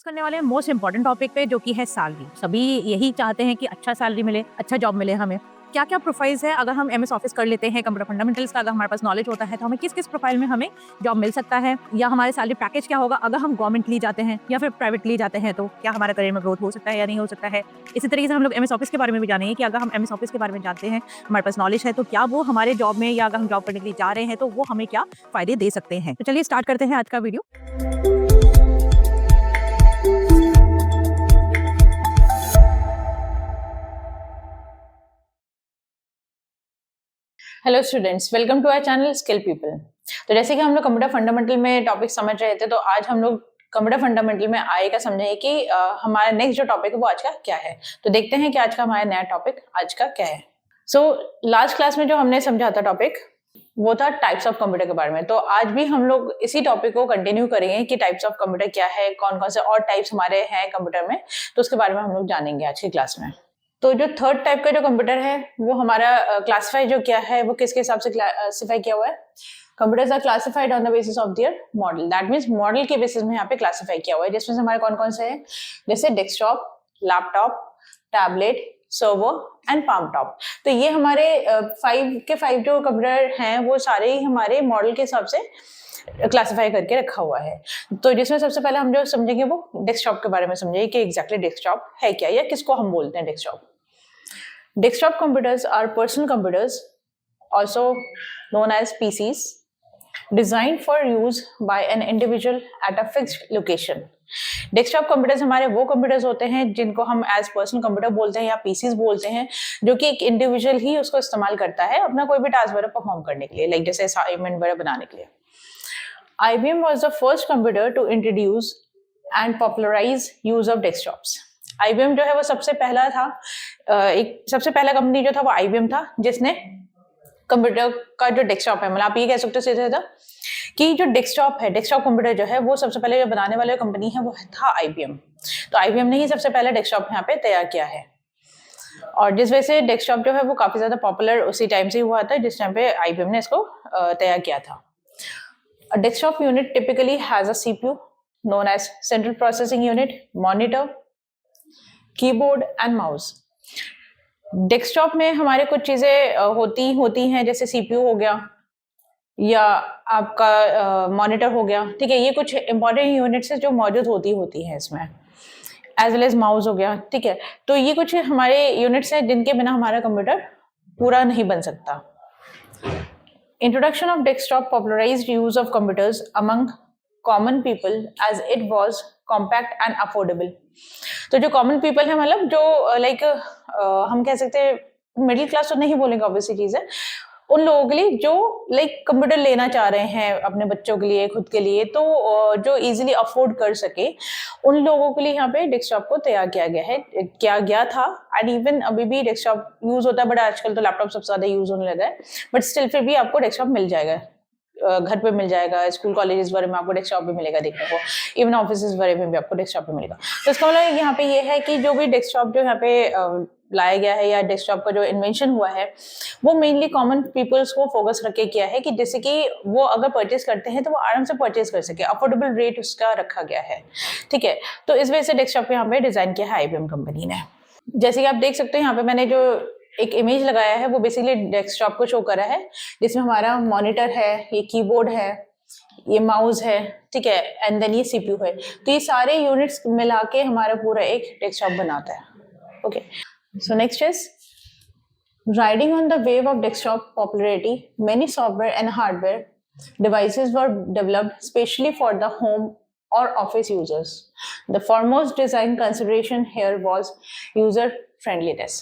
Discuss करने वाले हैं मोस्ट इंपॉर्टेंट टॉपिक पे, जो कि है सैलरी। सभी यही चाहते हैं कि अच्छा सैलरी मिले, अच्छा जॉब मिले हमें। क्या क्या प्रोफाइल्स है, अगर हम एमएस ऑफिस कर लेते हैं, कंप्यूटर फंडामेंटल्स का अगर हमारे पास नॉलेज होता है तो हमें किस किस प्रोफाइल में हमें जॉब मिल सकता है, या हमारे सैलरी पैकेज क्या होगा अगर हम गवर्नमेंटली जाते हैं या फिर प्राइवेटली जाते हैं, तो क्या हमारा करियर में ग्रोथ हो सकता है या नहीं हो सकता है। इसी तरीके से हम लोग एमएस ऑफिस के बारे में भी जानेंगे कि अगर हम एमएस ऑफिस के बारे में जानते हैं, हमारे पास नॉलेज है, तो क्या वो हमारे जॉब में या अगर हम जॉब करने के लिए जा रहे हैं तो वो हमें क्या फायदे दे सकते हैं। तो चलिए स्टार्ट करते हैं आज का video. Hello students, welcome to our channel Skill People. तो जैसे कि हम लोग कंप्यूटर फंडामेंटल में टॉपिक समझ रहे थे, तो आज हम लोग कंप्यूटर फंडामेंटल में आएगा समझेंगे कि हमारा नेक्स्ट जो टॉपिक है वो आज का क्या है। तो देखते हैं कि आज का हमारा नया टॉपिक आज का क्या है। सो लास्ट क्लास में जो हमने समझा था टॉपिक, वो था टाइप्स ऑफ कंप्यूटर के बारे में। तो आज भी हम लोग इसी टॉपिक को कंटिन्यू करेंगे कि टाइप्स ऑफ कंप्यूटर क्या है, कौन कौन से और टाइप्स हमारे हैं कंप्यूटर में, तो उसके बारे में हम लोग जानेंगे आज की क्लास में। तो जो थर्ड टाइप का जो कंप्यूटर है वो हमारा क्लासिफाई जो क्या है वो किसके हिसाब से क्लासिफाई किया हुआ है। Computers are classified on the basis of their model. That means model के बेसिस में यहाँ पे क्लासिफाई किया हुआ है, जिसमें से हमारे कौन कौन से हैं, जैसे desktop, laptop, tablet, server and palm top. तो ये हमारे 5 जो कंप्यूटर हैं वो सारे ही हमारे मॉडल के हिसाब से क्लासिफाई करके रखा हुआ है। तो जिसमें सबसे पहले हम जो समझेंगे वो डेस्कटॉप के बारे में समझेंगे कि एग्जैक्टली डेस्कटॉप है क्या, या किसको हम बोलते हैं desktop. Desktop computers are personal computers, also known as PCs, designed for use by an individual at a fixed location. Desktop computers हमारे वो कंप्यूटर्स होते हैं जिनको हम एज पर्सनल कंप्यूटर बोलते हैं या पीसीज बोलते हैं, जो कि एक इंडिविजुअल ही उसको इस्तेमाल करता है अपना कोई भी टास्क वगैरह परफॉर्म करने के लिए, लाइक जैसे असाइनमेंट वगैरह बनाने के लिए। IBM was the first computer to introduce and popularize use of desktops. IBM जो है वो सबसे पहला था, एक सबसे पहला कंपनी जो था वो IBM था, जिसने कंप्यूटर का जो डेस्कटॉप है, मतलब आप ये कह सकते हो सीधे सीधा कि जो डेस्कटॉप है, डेस्कटॉप कंप्यूटर जो है वो सबसे पहले जो बनाने वाले कंपनी है वो था IBM। तो IBM ने ही सबसे पहले डेस्कटॉप यहाँ पे तैयार किया है, और जिस वजह से डेस्कटॉप जो है वो काफी ज्यादा पॉपुलर उसी टाइम से हुआ था जिस टाइम पे IBM ने इसको तैयार किया था। A desktop unit typically has a CPU known as Central Processing Unit, monitor, keyboard and mouse. Desktop में हमारे कुछ चीजें होती हैं, जैसे सीपीयू हो गया या आपका मॉनिटर हो गया, ठीक है। ये कुछ इंपॉर्टेंट यूनिट्स है जो मौजूद होती हैं इसमें, एज वेल एज माउस हो गया, ठीक है। तो ये कुछ हमारे यूनिट्स हैं जिनके बिना हमारा कंप्यूटर पूरा नहीं बन सकता। Introduction of desktop popularised use of computers among common people as it was compact and affordable. तो जो कॉमन पीपल है, मतलब जो लाइक हम कह सकते हैं मिडिल क्लास तो नहीं बोलेंगे, ऑब्वियसली चीज है, उन लोगों के लिए जो लाइक कंप्यूटर लेना चाह रहे हैं अपने बच्चों के लिए, खुद के लिए, तो जो इजीली अफोर्ड कर सके, उन लोगों के लिए यहाँ पे डेस्कटॉप को तैयार किया गया था। एंड इवन अभी भी डेस्कटॉप यूज होता है, बट आजकल तो लैपटॉप सबसे ज्यादा यूज होने लगा है, बट स्टिल फिर भी आपको डेस्कटॉप मिल जाएगा, घर पे मिल जाएगा, स्कूल कॉलेजेस वगैरह में आपको डेस्कटॉप भी मिलेगा देखने को, इवन ऑफिस वगैरह में भी आपको डेस्कटॉप भी मिलेगा। तो इसका मतलब यहाँ पे ये है कि जो भी डेस्कटॉप जो यहाँ पे लाया गया है, या डेस्कटॉप का जो इन्वेंशन हुआ है, वो मेनली कॉमन पीपल्स को फोकस रख के किया है, कि जैसे कि वो अगर परचेज करते हैं तो वो आराम से परचेज कर सके, अफोर्डेबल रेट उसका रखा गया है, ठीक है। तो इस वजह से डेस्कटॉप यहाँ पे डिजाइन किया है IBM कंपनी ने। जैसे कि आप देख सकते हो यहाँ पे मैंने जो एक इमेज लगाया है वो बेसिकली डेस्कटॉप को शो करा है, जिसमें हमारा मॉनिटर है, ये कीबोर्ड है, ये माउस है, ठीक है, एंड देन ये सीपीयू है। तो ये सारे यूनिट्स मिला के हमारा पूरा एक डेस्कटॉप बनाता है। Okay, so next is riding on the wave of desktop popularity, many software and hardware devices were developed specially for the home or office users. The foremost design consideration here was user friendliness.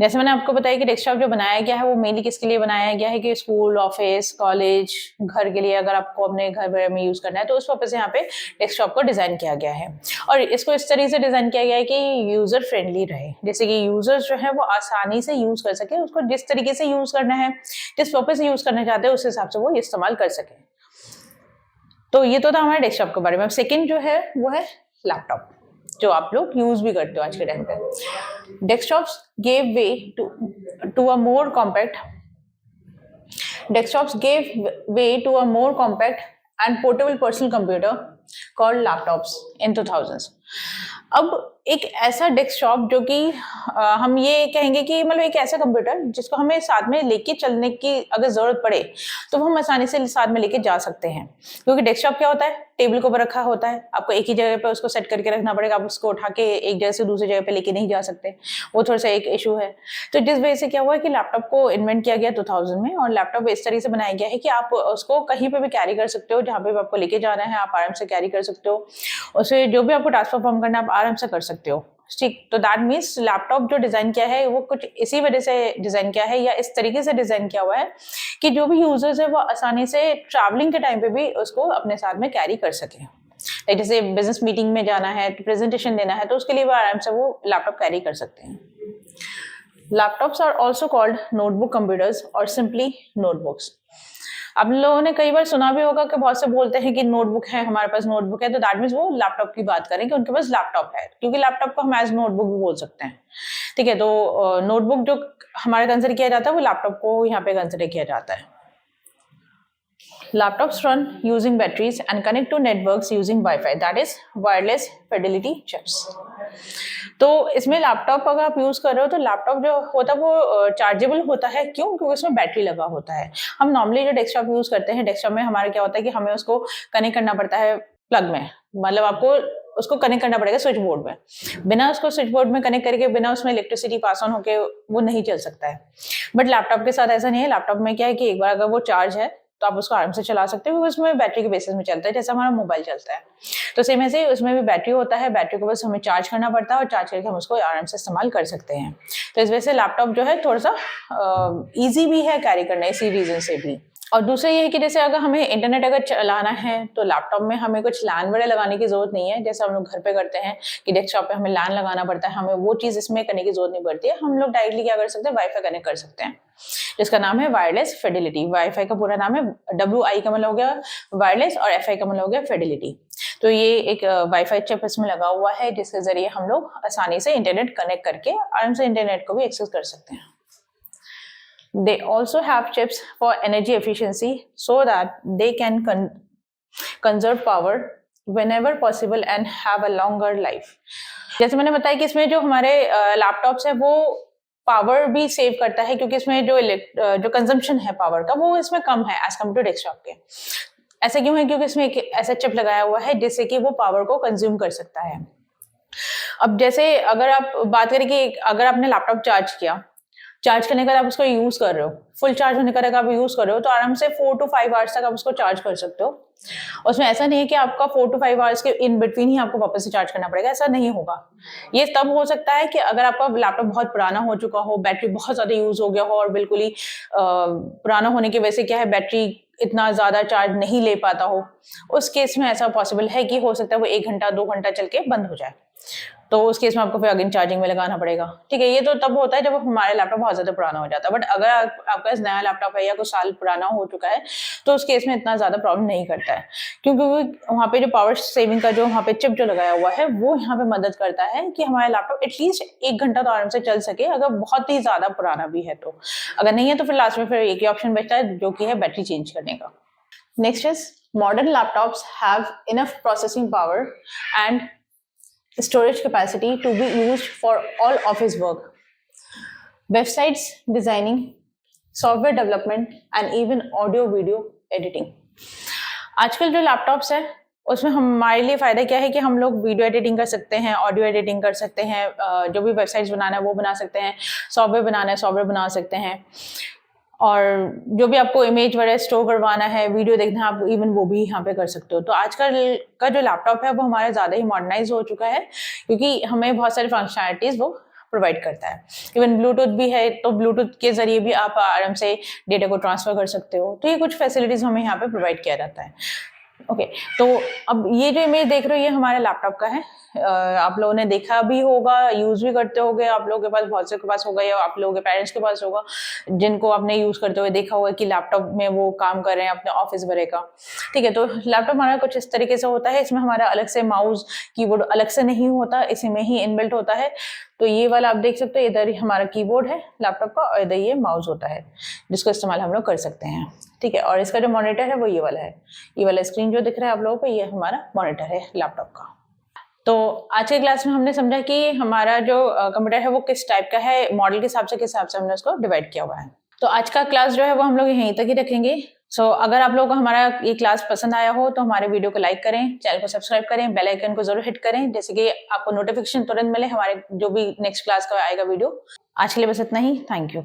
जैसे मैंने आपको बताया कि desktop जो बनाया गया है वो मेनली किसके लिए बनाया गया है, कि स्कूल, ऑफिस, कॉलेज, घर के लिए, अगर आपको अपने घर में यूज करना है तो उस पर्पज से यहाँ पे डेस्कटॉप को डिजाइन किया गया है। और इसको इस तरीके से डिजाइन किया गया है कि यूजर फ्रेंडली रहे, जैसे कि यूजर्स जो है वो आसानी से यूज कर सके, उसको जिस तरीके से यूज करना है, जिस पर्पज से यूज करना चाहते हैं उस हिसाब से वो इस्तेमाल कर सके। तो ये तो था हमारे डेस्कटॉप के बारे में। सेकेंड जो है वो है लैपटॉप, जो आप लोग यूज भी करते हो आज के टाइम पे। Desktops gave way to a more compact and portable personal computer called laptops in 2000s. अब एक ऐसा डेस्कटॉप जो कि हम ये कहेंगे कि मतलब एक ऐसा कंप्यूटर जिसको हमें साथ में लेके चलने की अगर जरूरत पड़े तो वो हम आसानी से साथ में लेके जा सकते हैं, क्योंकि डेस्कटॉप क्या होता है, टेबल के ऊपर रखा होता है, आपको एक ही जगह पे उसको सेट करके रखना पड़ेगा, आप उसको उठा के एक जगह से दूसरी जगह पे लेके नहीं जा सकते, वो थोड़ा सा एक इशू है। तो जिस वजह से क्या हुआ है कि लैपटॉप को इन्वेंट किया गया 2000 में, और लैपटॉप इस तरह से बनाया गया है कि आप उसको कहीं पे भी कैरी कर सकते हो, जहाँ पे भी आपको लेके जाना है आप आराम से कैरी कर सकते हो, उससे जो भी आपको टास्क परफॉर्म करना है आप आराम से कर सकते हो। ठीक, तो दैट मीन्स लैपटॉप जो डिजाइन किया है वो कुछ इसी वजह से डिजाइन किया है या इस तरीके से डिजाइन किया हुआ है कि जो भी यूजर्स है वो आसानी से ट्रैवलिंग के टाइम पे भी उसको अपने साथ में कैरी कर सके। लाइक जैसे बिजनेस मीटिंग में जाना है, प्रेजेंटेशन देना है, तो उसके लिए वो आराम से वो लैपटॉप कैरी कर सकते हैं। Laptops are also called notebook computers और सिंपली नोटबुक्स। आप लोगों ने कई बार सुना भी होगा कि बहुत से बोलते हैं कि नोटबुक है, हमारे पास नोटबुक है, तो दैट मीन्स वो लैपटॉप की बात करें कि उनके पास लैपटॉप है, क्योंकि लैपटॉप को हम एज नोटबुक भी बोल सकते हैं। ठीक है, तो नोटबुक जो हमारा कंसिडर किया जाता है वो लैपटॉप को यहाँ पे कंसिडर किया जाता है। Laptops run using batteries and connect to networks using Wi-Fi, that is wireless fidelity chips. तो इसमें लैपटॉप अगर आप यूज कर रहे हो तो लैपटॉप जो होता है वो चार्जेबल होता है। क्यों? क्योंकि उसमें बैटरी लगा होता है। हम नॉर्मली जो डेस्कटॉप यूज करते हैं, डेस्कटॉप में हमारा क्या होता है कि हमें उसको कनेक्ट करना पड़ता है प्लग में, मतलब आपको उसको कनेक्ट करना पड़ेगा स्विच बोर्ड में। बिना उसको स्विच बोर्ड में कनेक्ट करके बिना उसमें इलेक्ट्रिसिटी पास ऑन होके वो नहीं चल सकता है। बट लैपटॉप के साथ ऐसा नहीं है। लैपटॉप में क्या है कि एक बार अगर वो चार्ज है तो आप उसको आराम से चला सकते हो, क्योंकि उसमें बैटरी के बेसिस में चलता है, जैसे हमारा मोबाइल चलता है। तो सेम ऐसे उसमें भी बैटरी होता है, बैटरी को बस हमें चार्ज करना पड़ता है और चार्ज करके हम उसको आराम से इस्तेमाल कर सकते हैं। तो इस वजह से लैपटॉप जो है थोड़ा सा ईजी भी है कैरी करना, इसी रीजन से भी। और दूसरा ये है कि जैसे अगर हमें इंटरनेट अगर चलाना है तो लैपटॉप में हमें कुछ लैन वगैरह लगाने की जरूरत नहीं है, जैसे हम लोग घर पे करते हैं कि डेस्कटॉप पे हमें लैन लगाना पड़ता है, हमें वो चीज इसमें करने की जरूरत नहीं पड़ती है। हम लोग डायरेक्टली क्या कर सकते हैं, वाईफाई कनेक्ट कर सकते हैं, जिसका नाम है वायरलेस फिडेलिटी। वाईफाई का पूरा नाम है WI का मतलब हो गया वायरलेस और FI का मतलब हो गया फिडेलिटी। तो ये एक वाईफाई चिप इसमें लगा हुआ है, जिसके जरिए हम लोग आसानी से इंटरनेट कनेक्ट करके आराम से इंटरनेट को भी एक्सेस कर सकते हैं। They also have chips for energy efficiency so that they can conserve power whenever possible and have a longer life. जैसे मैंने बताया कि इसमें जो हमारे लैपटॉप्स है वो पावर भी सेव करता है, क्योंकि इसमें जो कंजम्पशन है पावर का वो इसमें कम है एज कम्पेयर टू डेस्कटॉप के। ऐसा क्यों है? क्योंकि इसमें एक ऐसा चिप लगाया हुआ है जिससे कि वो पावर को कंज्यूम कर सकता है। अब जैसे अगर आप बात करें कि अगर आपने लैपटॉप चार्ज किया, चार्ज करने के बाद आप उसको यूज कर रहे हो, फुल चार्ज होने का आप यूज कर रहे हो, तो आराम से 4 to 5 आवर्स तक आप उसको चार्ज कर सकते हो। उसमें ऐसा नहीं है कि आपका 4 to 5 आवर्स के इन बिटवीन ही आपको वापस से चार्ज करना पड़ेगा, ऐसा नहीं होगा। ये तब हो सकता है कि अगर आपका लैपटॉप बहुत पुराना हो चुका हो, बैटरी बहुत ज्यादा यूज हो गया हो और बिल्कुल ही पुराना होने की वजह से क्या है बैटरी इतना ज्यादा चार्ज नहीं ले पाता हो, उस केस में ऐसा पॉसिबल है कि हो सकता है वो 1 घंटा 2 घंटा चल के बंद हो जाए, तो उस केस में आपको फिर अगेन चार्जिंग में लगाना पड़ेगा। ठीक है, ये तो तब होता है जब हमारे लैपटॉप बहुत ज्यादा पुराना हो जाता है। बट अगर आपका नया लैपटॉप है या कुछ साल पुराना हो चुका है तो उस केस में इतना ज्यादा प्रॉब्लम नहीं करता है, क्योंकि वहाँ पे जो पावर सेविंग का जो वहाँ पे चिप जो लगाया हुआ है वो यहाँ पे मदद करता है कि हमारा लैपटॉप एटलीस्ट 1 घंटा तो आराम से चल सके, अगर बहुत ही ज्यादा पुराना भी है तो। अगर नहीं है तो फिर लास्ट में फिर एक ही ऑप्शन बचता है जो कि है बैटरी चेंज करने का। Next is modern laptops have enough processing power and storage capacity to be used for all office work, websites designing, software development and even audio video editing. आजकल जो लैपटॉप्स है उसमें हमारे लिए फायदा क्या है कि हम लोग वीडियो एडिटिंग कर सकते हैं, ऑडियो एडिटिंग कर सकते हैं, जो भी वेबसाइट्स बनाना है वो बना सकते हैं, सॉफ्टवेयर बनाना है सॉफ्टवेयर बना सकते हैं, और जो भी आपको इमेज वगैरह स्टोर करवाना है, वीडियो देखना है, आप इवन वो भी यहाँ पे कर सकते हो। तो आजकल का जो लैपटॉप है वो हमारा ज़्यादा ही मॉडर्नाइज हो चुका है, क्योंकि हमें बहुत सारी फंक्शनैलिटीज़ वो प्रोवाइड करता है। इवन ब्लूटूथ भी है, तो ब्लूटूथ के जरिए भी आप आराम से डेटा को ट्रांसफर कर सकते हो। तो ये कुछ फैसिलिटीज़ हमें यहाँ पे प्रोवाइड किया जाता है। ओके, तो अब ये जो इमेज देख रहे हो ये हमारे लैपटॉप का है। आप लोगों ने देखा भी होगा, यूज भी करते होगे, आप लोगों के पास बहुत से के पास होगा या आप लोगों के पेरेंट्स के पास होगा, जिनको आपने यूज करते हुए देखा होगा कि लैपटॉप में वो काम कर रहे हैं अपने ऑफिस वगैरह का। ठीक है, तो लैपटॉप हमारा कुछ इस तरीके से होता है। इसमें हमारा अलग से माउस कीबोर्ड अलग से नहीं होता, इसी में ही इनबिल्ट होता है। तो ये वाला आप देख सकते हो, इधर ही हमारा कीबोर्ड है लैपटॉप का और इधर ये माउस होता है जिसका इस्तेमाल हम लोग कर सकते हैं, ठीक है। और इसका जो मॉनिटर है वो ये वाला है, ये वाला स्क्रीन जो दिख रहा है आप लोगों को, ये हमारा मॉनिटर है लैपटॉप का। तो आज के क्लास में हमने समझा कि हमारा जो कंप्यूटर है वो किस टाइप का है, मॉडल के हिसाब से हमने उसको डिवाइड किया हुआ है। तो आज का क्लास जो है वो हम लोग यहीं तक ही रखेंगे। अगर आप लोगों को हमारा ये क्लास पसंद आया हो तो हमारे वीडियो को लाइक करें, चैनल को सब्सक्राइब करें, बेल आइकन को जरूर हिट करें, जैसे कि आपको नोटिफिकेशन तुरंत मिले हमारे जो भी नेक्स्ट क्लास का आएगा वीडियो। आज के लिए बस इतना ही, थैंक यू।